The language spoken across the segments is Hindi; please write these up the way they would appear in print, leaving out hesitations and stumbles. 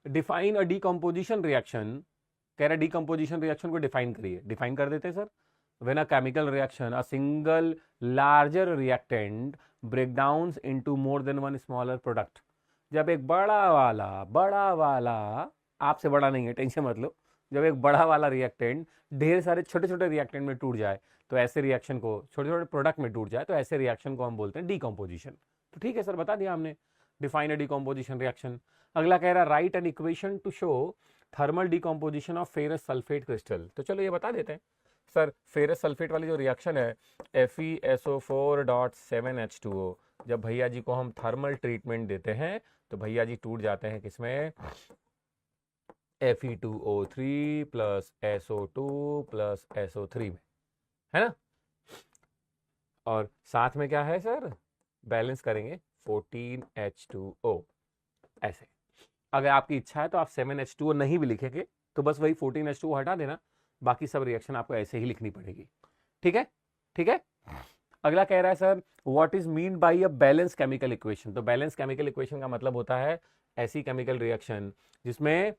डिफाइन अ डीकम्पोजिशन रिएक्शन, कह रहा डीकम्पोजिशन रिएक्शन को डिफाइन करिए, डिफाइन कर देते हैं sir. When a chemical reaction a single larger reactant break down into more than one smaller product, जब एक बड़ा वाला आपसे बड़ा नहीं है, टेंशन मत लो, जब एक बड़ा वाला रिएक्टेंट ढेर सारे छोटे छोटे रिएक्टेंट में टूट जाए तो ऐसे रिएक्शन को, छोटे छोटे प्रोडक्ट में टूट जाए तो ऐसे रिएक्शन को हम बोलते हैं डीकम्पोजिशन। तो ठीक है सर, बता दिया हमने, डिफाइन अ डीकम्पोजिशन रिएक्शन। अगला कह रहा है right an equation two show thermal decomposition of ferrous sulphate crystal. तो चलो ये बता देते हैं सर, फेरस सल्फेट वाली जो रिएक्शन है FeSO4.7H2O, जब भैया जी को हम थर्मल ट्रीटमेंट देते हैं तो भैया जी टूट जाते हैं किसमें, Fe2O3 plus SO2 plus SO3 में, है ना। और साथ में क्या है सर, बैलेंस करेंगे 14H2O ऐसे। अगर आपकी इच्छा है तो आप 7H2O नहीं भी लिखेंगे तो बस वही 14H2O हटा देना, बाकी सब रिएक्शन आपको ऐसे ही लिखनी पड़ेगी। ठीक है, ठीक है। अगला कह रहा है sir what is mean by a balance chemical equation. तो बैलेंस केमिकल इक्वेशन का मतलब होता है ऐसी केमिकल रिएक्शन जिसमें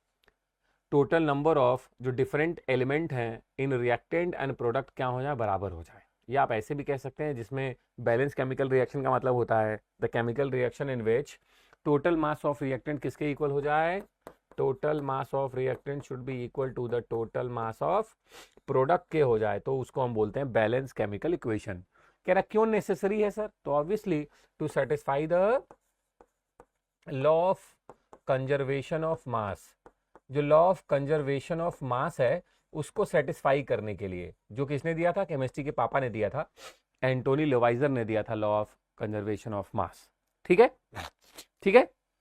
टोटल नंबर ऑफ जो डिफरेंट एलिमेंट हैं इन रिएक्टेंट एंड प्रोडक्ट क्या हो जाए, बराबर हो जाए। या आप ऐसे भी कह सकते हैं जिसमें बैलेंस केमिकल रिएक्शन का मतलब होता है the chemical reaction in which total mass of reactant किसके इक्वल हो जाए, total mass of reactant should be equal to the total mass of product के हो जाए, तो उसको हम बोलते हैं बैलेंस केमिकल इक्वेशन। कह रहा क्यों नेसेसरी है सर, तो obviously to satisfy the law of conservation of mass. जो law of conservation of mass है उसको सेटिस्फाई करने के लिए, जो किसने दिया था, केमिस्ट्री के पापा ने दिया था, एंटोनी लेवाइजर ने दिया था लॉ ऑफ कंजर्वेशन ऑफ मास। ठीक है, ठीक है।